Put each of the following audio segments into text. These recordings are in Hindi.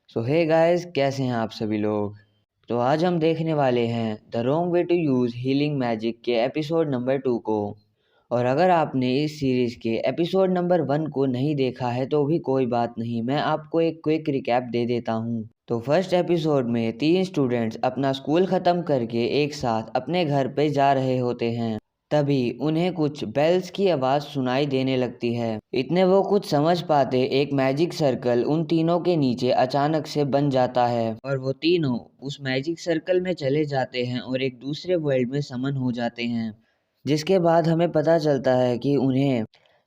सो हे गाइस, कैसे हैं आप सभी लोग। तो आज हम देखने वाले हैं the wrong way to use healing magic के एपिसोड नंबर 2 को। और अगर आपने इस सीरीज़ के एपिसोड नंबर 1 को नहीं देखा है तो भी कोई बात नहीं, मैं आपको एक क्विक रिकैप दे देता हूँ। तो फर्स्ट एपिसोड में 3 स्टूडेंट्स अपना स्कूल ख़त्म करके एक साथ अपने घर पे जा रहे होते हैं। तभी उन्हें कुछ बेल्स की आवाज़ सुनाई देने लगती है। इतने वो कुछ समझ पाते, एक मैजिक सर्कल उन तीनों के नीचे अचानक से बन जाता है और वो तीनों उस मैजिक सर्कल में चले जाते हैं और एक दूसरे वर्ल्ड में समन हो जाते हैं। जिसके बाद हमें पता चलता है कि उन्हें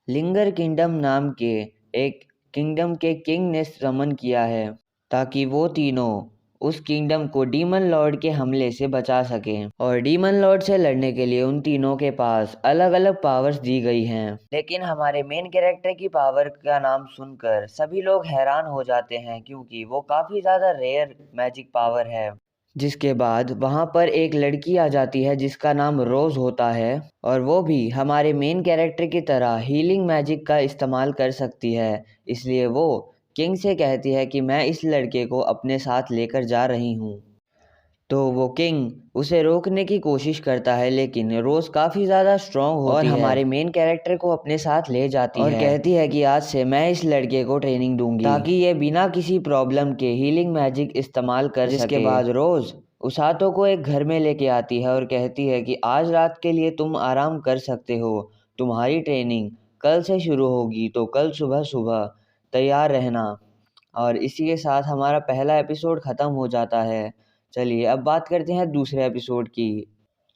लिंगर किंगडम नाम के एक किंगडम के किंग ने समन किया है ताकि वो तीनों उस किंगडम को डीमन लॉर्ड के हमले से बचा सकें। और डीमन लॉर्ड से लड़ने के लिए उन तीनों के पास अलग अलग पावर्स दी गई हैं। लेकिन हमारे मेन कैरेक्टर की पावर का नाम सुनकर सभी लोग हैरान हो जाते हैं क्योंकि वो काफ़ी ज़्यादा रेयर मैजिक पावर है। जिसके बाद वहाँ पर एक लड़की आ जाती है जिसका नाम रोज़ होता है और वो भी हमारे मेन कैरेक्टर की तरह हीलिंग मैजिक का इस्तेमाल कर सकती है। इसलिए वो किंग से कहती है कि मैं इस लड़के को अपने साथ लेकर जा रही हूँ। तो वो किंग उसे रोकने की कोशिश करता है लेकिन रोज़ काफ़ी ज़्यादा स्ट्रॉन्ग होती है और हमारे मेन कैरेक्टर को अपने साथ ले जाती है और कहती है कि आज से मैं इस लड़के को ट्रेनिंग दूंगी ताकि ये बिना किसी प्रॉब्लम के हीलिंग मैजिक इस्तेमाल कर सके। जिसके बाद रोज़ उसातो को एक घर में लेके आती है और कहती है कि आज रात के लिए तुम आराम कर सकते हो, तुम्हारी ट्रेनिंग कल से शुरू होगी तो कल सुबह सुबह तैयार रहना। और इसी के साथ हमारा पहला एपिसोड ख़त्म हो जाता है। चलिए अब बात करते हैं दूसरे एपिसोड की।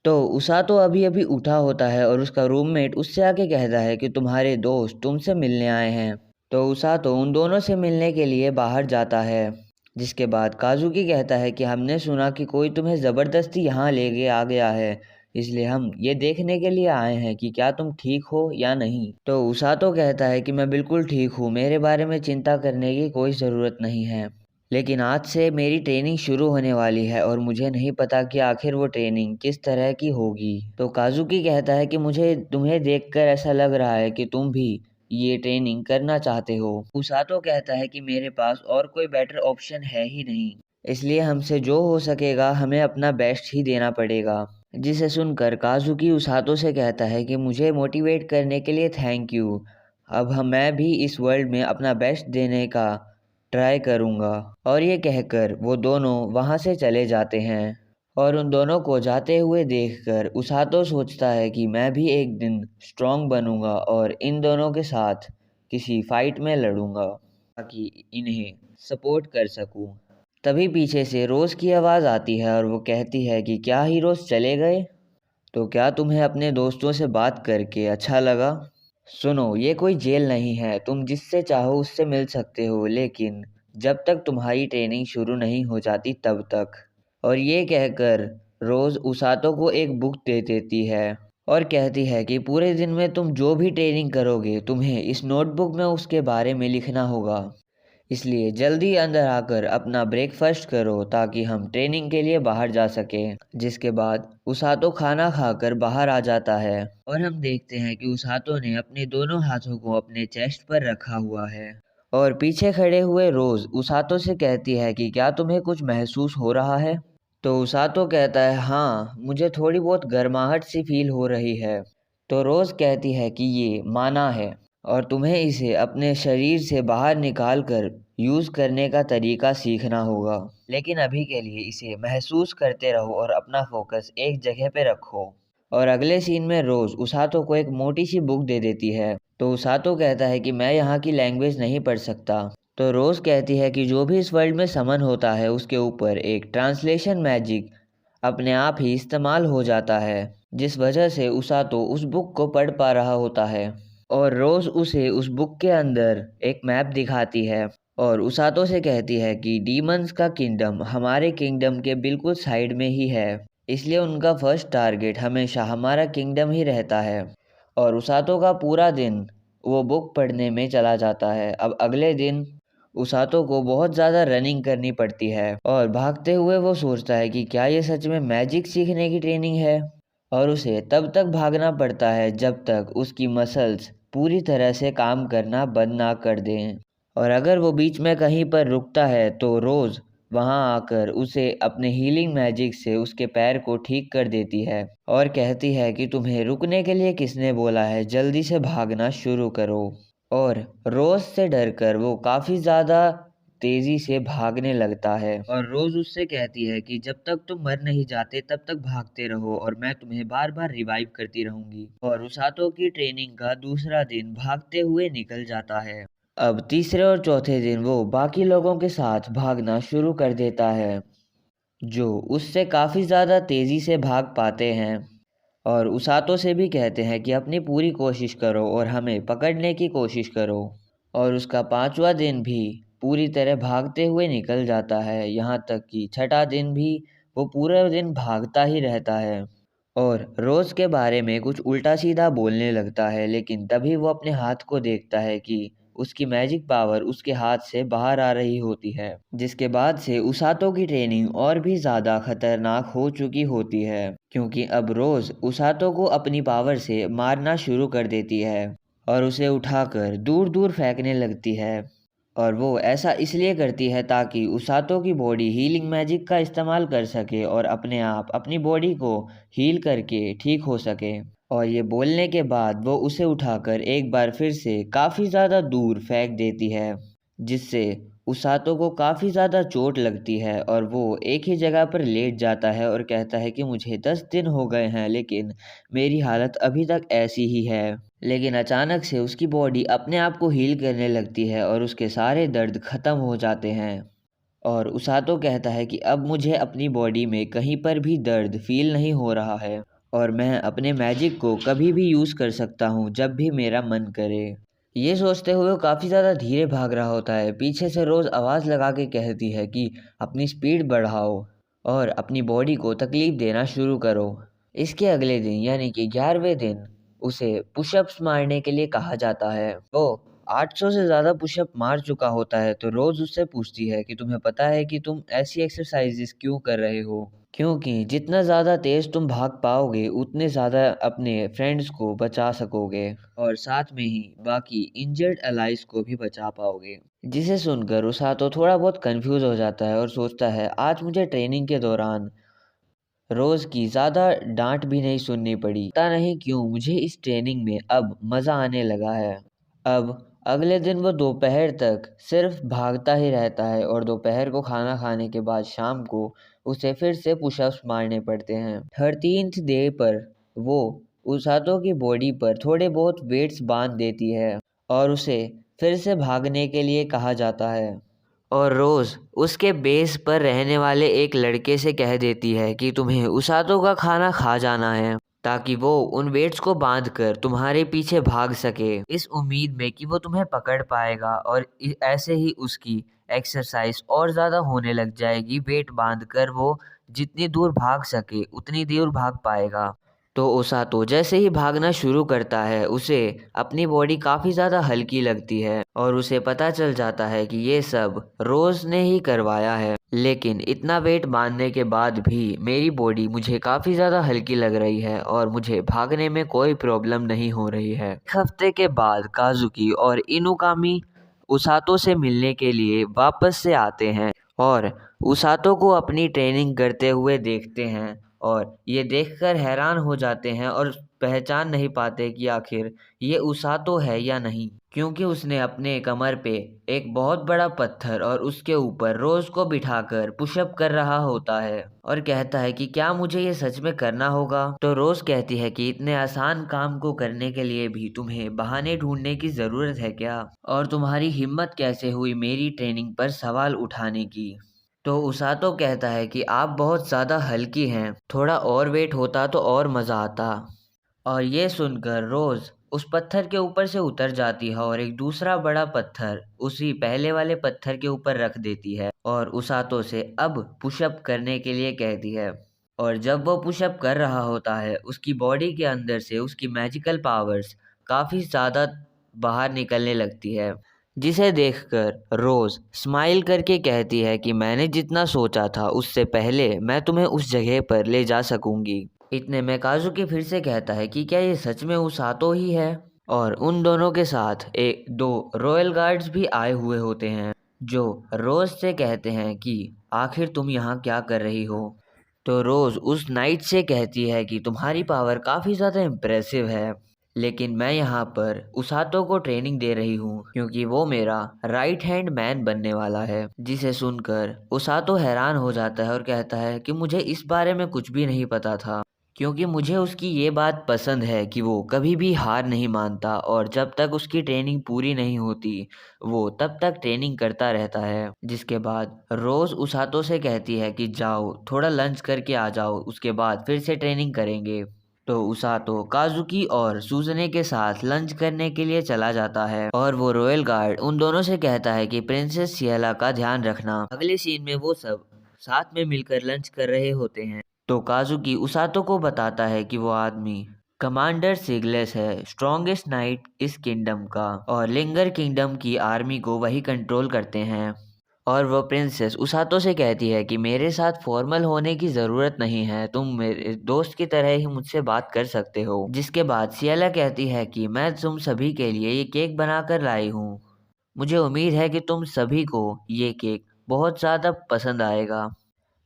तो उसातो अभी अभी उठा होता है और उसका रूममेट उससे आके कहता है कि तुम्हारे दोस्त तुमसे मिलने आए हैं। तो उसातो उन दोनों से मिलने के लिए बाहर जाता है। जिसके बाद काजुकी कहता है कि हमने सुना कि कोई तुम्हें ज़बरदस्ती यहाँ ले के आ गया है, इसलिए हम ये देखने के लिए आए हैं कि क्या तुम ठीक हो या नहीं। तो उसातो कहता है कि मैं बिल्कुल ठीक हूँ, मेरे बारे में चिंता करने की कोई ज़रूरत नहीं है। लेकिन आज से मेरी ट्रेनिंग शुरू होने वाली है और मुझे नहीं पता कि आखिर वो ट्रेनिंग किस तरह की होगी। तो काजुकी कहता है कि मुझे तुम्हें देखकर ऐसा लग रहा है कि तुम भी ये ट्रेनिंग करना चाहते हो। उसातो कहता है कि मेरे पास और कोई बेटर ऑप्शन है ही नहीं, इसलिए हमसे जो हो सकेगा हमें अपना बेस्ट ही देना पड़ेगा। जिसे सुनकर काजुकी उसातो से कहता है कि मुझे मोटिवेट करने के लिए थैंक यू। अब मैं भी इस वर्ल्ड में अपना बेस्ट देने का ट्राई करूँगा। और ये कहकर वो दोनों वहाँ से चले जाते हैं। और उन दोनों को जाते हुए देखकर उसातो सोचता है कि मैं भी एक दिन स्ट्रॉन्ग बनूंगा और इन दोनों के साथ किसी फाइट में लड़ूंगा ताकि इन्हें सपोर्ट कर सकूं। तभी पीछे से रोज़ की आवाज़ आती है और वो कहती है कि क्या हीरोज़ चले गए? तो क्या तुम्हें अपने दोस्तों से बात करके अच्छा लगा? सुनो, ये कोई जेल नहीं है, तुम जिससे चाहो उससे मिल सकते हो, लेकिन जब तक तुम्हारी ट्रेनिंग शुरू नहीं हो जाती तब तक। और ये कहकर रोज़ उसातो को एक बुक दे देती है और कहती है कि पूरे दिन में तुम जो भी ट्रेनिंग करोगे तुम्हें इस नोटबुक में उसके बारे में लिखना होगा, इसलिए जल्दी अंदर आकर अपना ब्रेकफास्ट करो ताकि हम ट्रेनिंग के लिए बाहर जा सकें। जिसके बाद उसातो खाना खाकर बाहर आ जाता है और हम देखते हैं कि उसातो ने अपने दोनों हाथों को अपने चेस्ट पर रखा हुआ है। और पीछे खड़े हुए रोज़ उसातो से कहती है कि क्या तुम्हें कुछ महसूस हो रहा है? तो उसातो कहता है हाँ, मुझे थोड़ी बहुत गर्माहट सी फील हो रही है। तो रोज़ कहती है कि ये माना है और तुम्हें इसे अपने शरीर से बाहर निकाल कर यूज़ करने का तरीका सीखना होगा, लेकिन अभी के लिए इसे महसूस करते रहो और अपना फोकस एक जगह पे रखो। और अगले सीन में रोज़ उसातो को एक मोटी सी बुक दे देती है। तो उसातो कहता है कि मैं यहाँ की लैंग्वेज नहीं पढ़ सकता। तो रोज़ कहती है कि जो भी इस वर्ल्ड में समन होता है उसके ऊपर एक ट्रांसलेशन मैजिक अपने आप ही इस्तेमाल हो जाता है, जिस वजह से उसातो उस बुक को पढ़ पा रहा होता है। और रोज़ उसे उस बुक के अंदर एक मैप दिखाती है और उसातो से कहती है कि डीमंस का किंगडम हमारे किंगडम के बिल्कुल साइड में ही है, इसलिए उनका फर्स्ट टारगेट हमेशा हमारा किंगडम ही रहता है। और उसातो का पूरा दिन वो बुक पढ़ने में चला जाता है। अब अगले दिन उसातो को बहुत ज़्यादा रनिंग करनी पड़ती है और भागते हुए वो सोचता है कि क्या ये सच में मैजिक सीखने की ट्रेनिंग है। और उसे तब तक भागना पड़ता है जब तक उसकी मसल्स पूरी तरह से काम करना बंद ना कर दें। और अगर वो बीच में कहीं पर रुकता है तो रोज़ वहाँ आकर उसे अपने हीलिंग मैजिक से उसके पैर को ठीक कर देती है और कहती है कि तुम्हें रुकने के लिए किसने बोला है, जल्दी से भागना शुरू करो। और रोज़ से डरकर वो काफ़ी ज़्यादा तेज़ी से भागने लगता है और रोज़ उससे कहती है कि जब तक तुम मर नहीं जाते तब तक भागते रहो और मैं तुम्हें बार बार रिवाइव करती रहूंगी। और उसातो की ट्रेनिंग का दूसरा दिन भागते हुए निकल जाता है। अब तीसरे और चौथे दिन वो बाकी लोगों के साथ भागना शुरू कर देता है, जो उससे काफ़ी ज़्यादा तेज़ी से भाग पाते हैं और उसातो से भी कहते हैं कि अपनी पूरी कोशिश करो और हमें पकड़ने की कोशिश करो। और उसका पांचवा दिन भी पूरी तरह भागते हुए निकल जाता है, यहाँ तक कि छठा दिन भी वो पूरा दिन भागता ही रहता है और रोज़ के बारे में कुछ उल्टा सीधा बोलने लगता है। लेकिन तभी वो अपने हाथ को देखता है कि उसकी मैजिक पावर उसके हाथ से बाहर आ रही होती है, जिसके बाद से उसातो की ट्रेनिंग और भी ज़्यादा खतरनाक हो चुकी होती है, क्योंकि अब रोज़ उसातो को अपनी पावर से मारना शुरू कर देती है और उसे उठाकर दूर दूर फेंकने लगती है। और वो ऐसा इसलिए करती है ताकि उसातो की बॉडी हीलिंग मैजिक का इस्तेमाल कर सके और अपने आप अपनी बॉडी को हील करके ठीक हो सके। और ये बोलने के बाद वो उसे उठाकर एक बार फिर से काफ़ी ज़्यादा दूर फेंक देती है, जिससे उसातो को काफ़ी ज़्यादा चोट लगती है और वो एक ही जगह पर लेट जाता है और कहता है कि मुझे 10 दिन हो गए हैं लेकिन मेरी हालत अभी तक ऐसी ही है। लेकिन अचानक से उसकी बॉडी अपने आप को हील करने लगती है और उसके सारे दर्द ख़त्म हो जाते हैं। और उसातो कहता है कि अब मुझे अपनी बॉडी में कहीं पर भी दर्द फील नहीं हो रहा है और मैं अपने मैजिक को कभी भी यूज़ कर सकता हूँ जब भी मेरा मन करे। ये सोचते हुए वो काफ़ी ज़्यादा धीरे भाग रहा होता है। पीछे से रोज़ आवाज़ लगा के कहती है कि अपनी स्पीड बढ़ाओ और अपनी बॉडी को तकलीफ़ देना शुरू करो। इसके अगले दिन यानी कि 11वें दिन उसे पुशअप्स मारने के लिए कहा जाता है। वो 800 से ज़्यादा पुशअप मार चुका होता है, तो रोज़ उससे पूछती है कि तुम्हें पता है कि तुम ऐसी एक्सरसाइजेस क्यों कर रहे हो? क्योंकि जितना ज़्यादा तेज़ तुम भाग पाओगे उतने ज़्यादा अपने फ्रेंड्स को बचा सकोगे और साथ में ही बाकी इंजर्ड अलाइज को भी बचा पाओगे। जिसे सुनकर उसातो थोड़ा बहुत कंफ्यूज हो जाता है और सोचता है आज मुझे ट्रेनिंग के दौरान रोज़ की ज़्यादा डांट भी नहीं सुननी पड़ी। पता नहीं क्यों मुझे इस ट्रेनिंग में अब मज़ा आने लगा है। अब अगले दिन वो दोपहर तक सिर्फ भागता ही रहता है और दोपहर को खाना खाने के बाद शाम को उसे फिर से पुशअप्स मारने पड़ते हैं। 13th डे पर वो उसातो की बॉडी पर थोड़े बहुत वेट्स बांध देती है और उसे फिर से भागने के लिए कहा जाता है। और रोज़ उसके बेस पर रहने वाले एक लड़के से कह देती है कि तुम्हें उसातो का खाना खा जाना है ताकि वो उन वेट्स को बांध कर तुम्हारे पीछे भाग सके, इस उम्मीद में कि वो तुम्हें पकड़ पाएगा और ऐसे ही उसकी एक्सरसाइज और ज़्यादा होने लग जाएगी। वेट बांध कर वो जितनी दूर भाग सके उतनी दूर भाग पाएगा। तो ओसातो जैसे ही भागना शुरू करता है उसे अपनी बॉडी काफ़ी ज़्यादा हल्की लगती है और उसे पता चल जाता है कि ये सब रोज़ ने ही करवाया है। लेकिन इतना वेट बांधने के बाद भी मेरी बॉडी मुझे काफ़ी ज़्यादा हल्की लग रही है और मुझे भागने में कोई प्रॉब्लम नहीं हो रही है। एक हफ्ते के बाद काजुकी और इनुकामी उसातो से मिलने के लिए वापस से आते हैं और उसातो को अपनी ट्रेनिंग करते हुए देखते हैं और ये देखकर हैरान हो जाते हैं और पहचान नहीं पाते कि आखिर ये उसातो है या नहीं, क्योंकि उसने अपने कमर पे एक बहुत बड़ा पत्थर और उसके ऊपर रोज़ को बिठाकर पुशअप कर रहा होता है और कहता है कि क्या मुझे ये सच में करना होगा? तो रोज़ कहती है कि इतने आसान काम को करने के लिए भी तुम्हें बहाने ढूंढने की ज़रूरत है क्या? और तुम्हारी हिम्मत कैसे हुई मेरी ट्रेनिंग पर सवाल उठाने की? तो उसातो कहता है कि आप बहुत ज़्यादा हल्की हैं, थोड़ा और वेट होता तो और मज़ा आता। और ये सुनकर रोज़ उस पत्थर के ऊपर से उतर जाती है और एक दूसरा बड़ा पत्थर उसी पहले वाले पत्थर के ऊपर रख देती है और उसातो से अब पुशअप करने के लिए कहती है। और जब वो पुशअप कर रहा होता है उसकी बॉडी के अंदर से उसकी मैजिकल पावर्स काफ़ी ज़्यादा बाहर निकलने लगती है, जिसे देखकर रोज़ स्माइल करके कहती है कि मैंने जितना सोचा था उससे पहले मैं तुम्हें उस जगह पर ले जा सकूंगी। इतने में काजुकी फिर से कहता है कि क्या ये सच में उसातो ही है? और उन दोनों के साथ एक दो रॉयल गार्ड्स भी आए हुए होते हैं जो रोज से कहते हैं कि आखिर तुम यहाँ क्या कर रही हो। तो रोज उस नाइट से कहती है कि तुम्हारी पावर काफ़ी ज़्यादा इम्प्रेसिव है, लेकिन मैं यहाँ पर उसातो को ट्रेनिंग दे रही हूँ क्योंकि वो मेरा राइट हैंड मैन बनने वाला है। जिसे सुनकर उसातो हैरान हो जाता है और कहता है कि मुझे इस बारे में कुछ भी नहीं पता था, क्योंकि मुझे उसकी ये बात पसंद है कि वो कभी भी हार नहीं मानता और जब तक उसकी ट्रेनिंग पूरी नहीं होती वो तब तक ट्रेनिंग करता रहता है। जिसके बाद रोज उसातो से कहती है कि जाओ थोड़ा लंच करके आ जाओ, उसके बाद फिर से ट्रेनिंग करेंगे। तो उसातो काजुकी और सूजने के साथ लंच करने के लिए चला जाता है और वो रॉयल गार्ड उन दोनों से कहता है कि प्रिंसेस सियला का ध्यान रखना। अगले सीन में वो सब साथ में मिलकर लंच कर रहे होते हैं। तो काजुकी उसातो को बताता है कि वो आदमी कमांडर सिगलेस है, स्ट्रॉन्गेस्ट नाइट इस किंगडम का, और लिंगर किंगडम की आर्मी को वही कंट्रोल करते हैं। और वो प्रिंसेस उसातो से कहती है कि मेरे साथ फॉर्मल होने की ज़रूरत नहीं है, तुम मेरे दोस्त की तरह ही मुझसे बात कर सकते हो। जिसके बाद सियला कहती है कि मैं तुम सभी के लिए ये केक बनाकर लाई हूँ, मुझे उम्मीद है कि तुम सभी को ये केक बहुत ज़्यादा पसंद आएगा।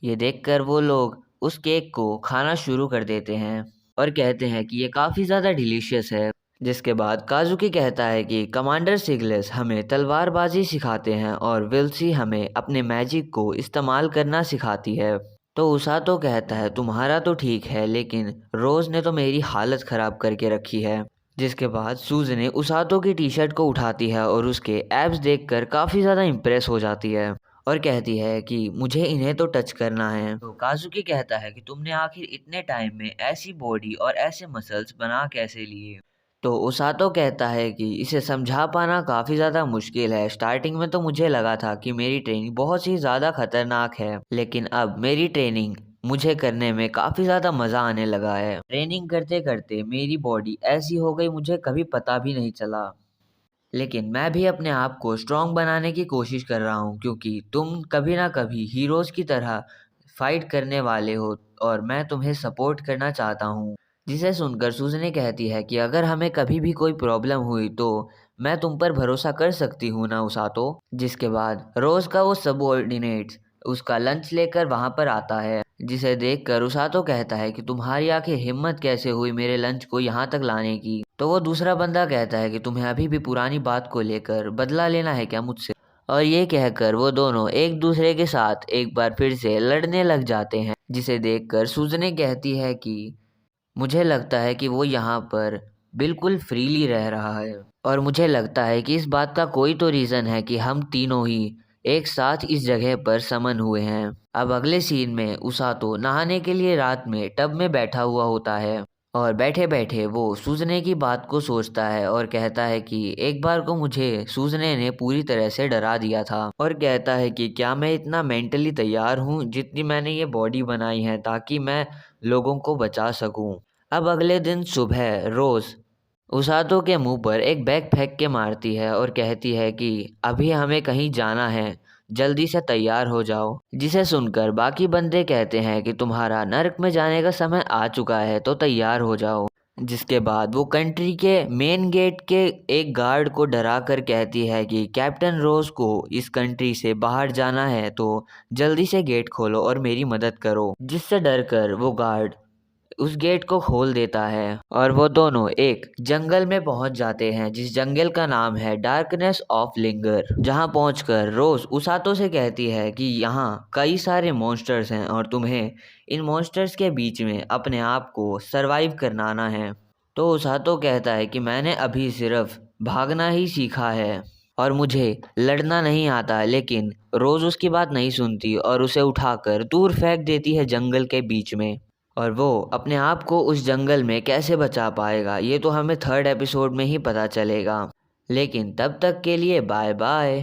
ये देखकर वो लोग उस केक को खाना शुरू कर देते हैं और कहते हैं कि ये काफ़ी ज़्यादा डिलीशियस है। जिसके बाद काजुकी कहता है कि कमांडर सिगलेस हमें तलवारबाजी सिखाते हैं और विल्सी हमें अपने मैजिक को इस्तेमाल करना सिखाती है। तो उसातो कहता है तुम्हारा तो ठीक है, लेकिन रोज ने तो मेरी हालत ख़राब करके रखी है। जिसके बाद सूजने उसातो की टी शर्ट को उठाती है और उसके एब्स देखकर काफ़ी ज़्यादा इम्प्रेस हो जाती है और कहती है कि मुझे इन्हें तो टच करना है। तो काजुकी कहता है कि तुमने आखिर इतने टाइम में ऐसी बॉडी और ऐसे मसल्स बना कैसे लिए। तो उसातो कहता है कि इसे समझा पाना काफ़ी ज़्यादा मुश्किल है। स्टार्टिंग में तो मुझे लगा था कि मेरी ट्रेनिंग बहुत ही ज़्यादा खतरनाक है, लेकिन अब मेरी ट्रेनिंग मुझे करने में काफ़ी ज़्यादा मज़ा आने लगा है। ट्रेनिंग करते करते मेरी बॉडी ऐसी हो गई मुझे कभी पता भी नहीं चला। लेकिन मैं भी अपने आप को स्ट्रॉन्ग बनाने की कोशिश कर रहा हूँ क्योंकि तुम कभी ना कभी हीरोज़ की तरह फाइट करने वाले हो और मैं तुम्हें सपोर्ट करना चाहता हूँ। जिसे सुनकर सूजने कहती है कि अगर हमें कभी भी कोई प्रॉब्लम हुई तो मैं तुम पर भरोसा कर सकती हूँ ना उसातो। जिसके बाद रोज़ का वो सबऑर्डिनेट्स उसका लंच लेकर वहाँ पर आता है, जिसे देखकर उसातो कहता है कि तुम्हारी आखिर हिम्मत कैसे हुई मेरे लंच को यहाँ तक लाने की। तो वो दूसरा बंदा कहता है कि तुम्हें अभी भी पुरानी बात को लेकर बदला लेना है क्या मुझसे। और ये कहकर वो दोनों एक दूसरे के साथ एक बार फिर से लड़ने लग जाते हैं। जिसे देखकर सूजने कहती है कि मुझे लगता है कि वो यहाँ पर बिल्कुल फ्रीली रह रहा है और मुझे लगता है कि इस बात का कोई तो रीज़न है कि हम तीनों ही एक साथ इस जगह पर समन हुए हैं। अब अगले सीन में उसातो नहाने के लिए रात में टब में बैठा हुआ होता है और बैठे बैठे वो सूजने की बात को सोचता है और कहता है कि एक बार को मुझे सूजने ने पूरी तरह से डरा दिया था, और कहता है कि क्या मैं इतना मेंटली तैयार हूँ जितनी मैंने ये बॉडी बनाई है ताकि मैं लोगों को बचा सकूं। अब अगले दिन सुबह रोज उसातो के मुंह पर एक बैग फेंक के मारती है और कहती है कि अभी हमें कहीं जाना है, जल्दी से तैयार हो जाओ। जिसे सुनकर बाकी बंदे कहते हैं कि तुम्हारा नर्क में जाने का समय आ चुका है तो तैयार हो जाओ। जिसके बाद वो कंट्री के मेन गेट के एक गार्ड को डरा कर कहती है कि कैप्टन रोज को इस कंट्री से बाहर जाना है तो जल्दी से गेट खोलो और मेरी मदद करो। जिससे डर कर वो गार्ड उस गेट को खोल देता है और वो दोनों एक जंगल में पहुंच जाते हैं, जिस जंगल का नाम है डार्कनेस ऑफ लिंगर। जहां पहुंचकर रोज उसातो से कहती है कि यहाँ कई सारे मॉन्स्टर्स हैं और तुम्हें इन मॉन्स्टर्स के बीच में अपने आप को सरवाइव करना है। तो उसातो कहता है कि मैंने अभी सिर्फ भागना ही सीखा है और मुझे लड़ना नहीं आता, लेकिन रोज उसकी बात नहीं सुनती और उसे उठाकर दूर फेंक देती है जंगल के बीच में। और वो अपने आप को उस जंगल में कैसे बचा पाएगा ये तो हमें थर्ड एपिसोड में ही पता चलेगा। लेकिन तब तक के लिए बाय बाय।